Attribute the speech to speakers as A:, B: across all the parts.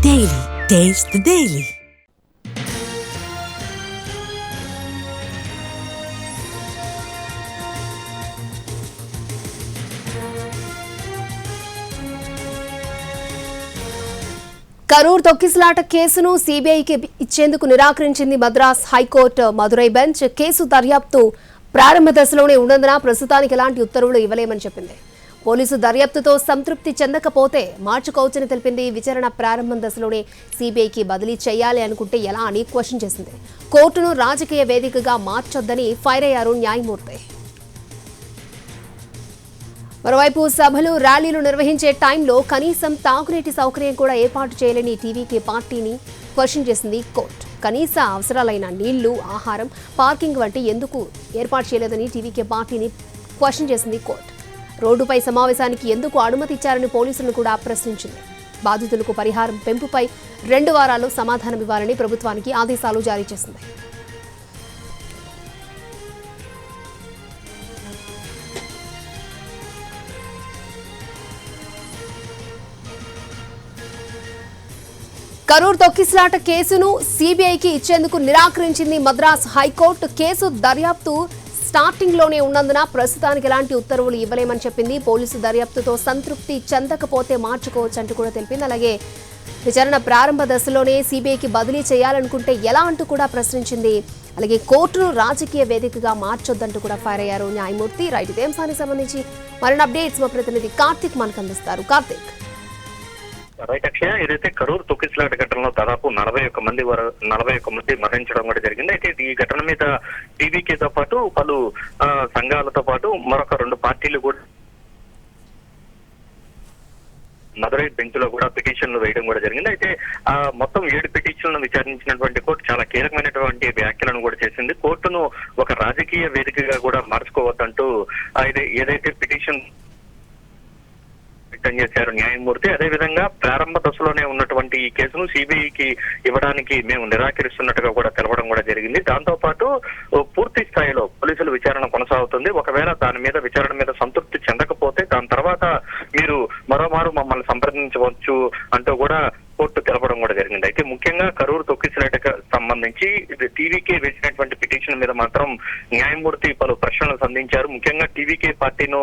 A: Daily. Taste the Daily.
B: Karur తొక్కిసలాట కేసును సీబీఐకి ఇచ్చేందుకు నిరాకరించింది Madras high court Madurai bench. Case దర్యాప్తు ప్రారంభ దశలోనే ఉన్నందున ప్రస్తుతానికి ఎలాంటి ఉత్తర్వులు ఇవ్వలేమని చెప్పింది. పోలీసు దర్యాప్తుతో సంతృప్తి చెందకపోతే మార్చుకోవచ్చని తెలిపింది. విచారణ ప్రారంభం దశలోనే సీబీఐకి బదిలీ చేయాలి అనుకుంటే ఎలా అని క్వశ్చన్ చేసింది. కోర్టును రాజకీయ వేదికగా మార్చొద్దని ఫైర్ అయ్యారు న్యాయమూర్తి. మరోవైపు సభలు ర్యాలీలు నిర్వహించే టైంలో కనీసం తాగునీటి సౌకర్యం కూడా ఏర్పాటు చేయలేని టీవీకే పార్టీని క్వశ్చన్ చేసింది కోర్టు. కనీస అవసరాలైన నీళ్లు, ఆహారం, పార్కింగ్ వంటి ఎందుకు ఏర్పాటు చేయలేదని టీవీకే పార్టీని క్వశ్చన్ చేసింది కోర్టు. రోడ్డుపై సమావేశానికి ఎందుకు అనుమతి ఇచ్చారని పోలీసులను కూడా ప్రశ్నించింది. బాధితులకు పరిహారం పెంపుపై 2 వారాల్లో సమాధానం ఇవ్వాలని ప్రభుత్వానికి ఆదేశాలు జారీ చేసింది. కరూర్ తొక్కిసలాట కేసును సీబీఐకి ఇచ్చేందుకు నిరాకరించింది మద్రాస్ హైకోర్టు. కేసు దర్యాప్తు స్టార్టింగ్లోనే ఉన్నందున ప్రస్తుతానికి ఎలాంటి ఉత్తర్వులు ఇవ్వలేమని చెప్పింది. పోలీసు దర్యాప్తుతో సంతృప్తి చెందకపోతే మార్చుకోవచ్చంటూ కూడా తెలిపింది. అలాగే విచారణ ప్రారంభ దశలోనే సీబీఐకి బదిలీ చేయాలనుకుంటే ఎలా అంటూ కూడా ప్రశ్నించింది. అలాగే కోర్టును రాజకీయ వేదికగా మార్చొద్దంటూ కూడా ఫైర్ అయ్యారు న్యాయమూర్తి. రైట్, ఇదే అంశానికి సంబంధించి మరిన్ని అప్డేట్స్ మా ప్రతినిధి కార్తిక్ మనకు అందిస్తారు. కార్తిక్.
C: రైట్ అక్షయ, ఏదైతే కరూర్ తొక్కిసలాట ఘటనలో దాదాపు 41 మంది మరణించడం కూడా జరిగింది. అయితే ఈ ఘటన మీద టీవీకేతో పాటు పలు సంఘాలతో పాటు మరొక 2 పార్టీలు కూడా మదురై బెంచ్ లో కూడా పిటిషన్లు వేయడం కూడా జరిగింది. అయితే మొత్తం 7 పిటిషన్లను విచారించినటువంటి కోర్టు చాలా కీలకమైనటువంటి వ్యాఖ్యలను కూడా చేసింది. కోర్టును ఒక రాజకీయ వేదికగా కూడా మార్చుకోవద్దంటూ ఏదైతే పిటిషన్ వ్యక్తం చేశారు న్యాయమూర్తి. అదేవిధంగా ప్రారంభ దశలోనే ఉన్నటువంటి ఈ కేసును సిబిఐకి ఇవ్వడానికి మేము నిరాకరిస్తున్నట్టుగా కూడా తెలపడం కూడా జరిగింది. దాంతో పాటు పూర్తి స్థాయిలో పోలీసుల విచారణ కొనసాగుతుంది. ఒకవేళ దాని మీద విచారణ మీద సంతృప్తి చెందకపోతే దాని తర్వాత మీరు మరోమారు మమ్మల్ని సంప్రదించవచ్చు అంటూ కూడా కోర్టు తెలపడం కూడా జరిగింది. అయితే ముఖ్యంగా కరూర్ తొక్కిసలాటకు సంబంధించి టీవీకే వేసినటువంటి పిటిషన్ మీద మాత్రం న్యాయమూర్తి పలు ప్రశ్నలు సంధించారు. ముఖ్యంగా టీవీకే పార్టీను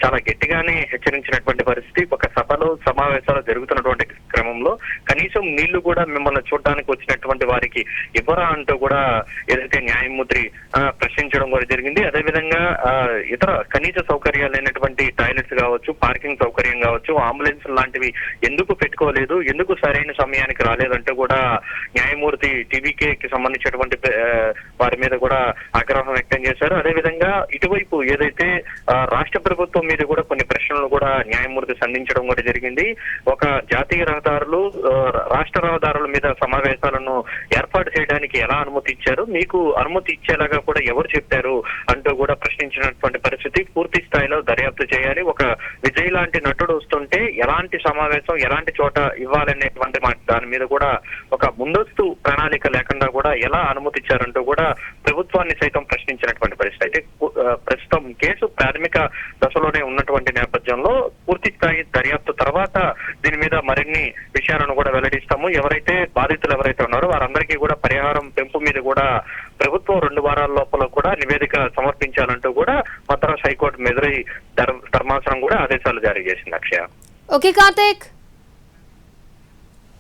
C: చాలా గట్టిగానే హెచ్చరించినటువంటి పరిస్థితి. ఒక సభలో సమావేశాలు జరుగుతున్నటువంటి క్రమంలో కనీసం నీళ్లు కూడా మిమ్మల్ని చూడడానికి వచ్చినటువంటి వారికి ఇవ్వరా అంటూ కూడా ఏదైతే న్యాయమూర్తి ప్రశ్నించడం కూడా జరిగింది. అదేవిధంగా ఇతర కనీస సౌకర్యాలు లేనటువంటి టాయిలెట్స్ కావచ్చు, పార్కింగ్ సౌకర్యం కావచ్చు, అంబులెన్స్ లాంటివి ఎందుకు పెట్టుకోలేదు, ఎందుకు సరైన సమయానికి రాలేదంటూ కూడా న్యాయమూర్తి టీవీకేకి సంబంధించినటువంటి వారి మీద కూడా ఆగ్రహం వ్యక్తం చేశారు. అదేవిధంగా ఇటువైపు ఏదైతే రాష్ట్ర ప్రభుత్వం మీద కూడా కొన్ని ప్రశ్నలు కూడా న్యాయమూర్తి సంధించడం కూడా జరిగింది. ఒక జాతీయ రహదారులు, రాష్ట్ర రహదారుల మీద సమావేశాలను ఏర్పాటు చేయడానికి ఎలా అనుమతి ఇచ్చారు, మీకు అనుమతి ఇచ్చేలాగా కూడా ఎవరు చెప్పారు అంటూ కూడా ప్రశ్నించినటువంటి పరిస్థితి. పూర్తి స్థాయిలో దర్యాప్తు చేయాలి. ఒక విజయ్ లాంటి నటుడు వస్తుంటే ఎలాంటి సమావేశం, ఎలాంటి చోట ఇవ్వాలనేటువంటి దాని మీద కూడా ఒక ముందస్తు ప్రణాళిక లేకుండా కూడా ఎలా అనుమతిచ్చారంటూ కూడా ప్రభుత్వాన్ని సైతం ప్రశ్నించినటువంటి పరిస్థితి. అయితే ప్రస్తుతం కేసు ప్రాథమిక దశలోనే ఉన్నటువంటి నేపథ్యంలో పూర్తి స్థాయి దర్యాప్తు తర్వాత దీని మీద మరిన్ని విషయాలను కూడా వెల్లడిస్తాము. ఎవరైతే బాధితులు ఎవరైతే ఉన్నారో వారందరికీ కూడా పరిహారం పెంపు మీద కూడా ప్రభుత్వం 2 వారాల లోపల కూడా నివేదిక సమర్పించాలంటూ కూడా మద్రాస్ హైకోర్టు మెదురై ధర్మాసనం కూడా ఆదేశాలు జారీ చేసింది. అక్షయ.
B: ఓకే కార్తిక్.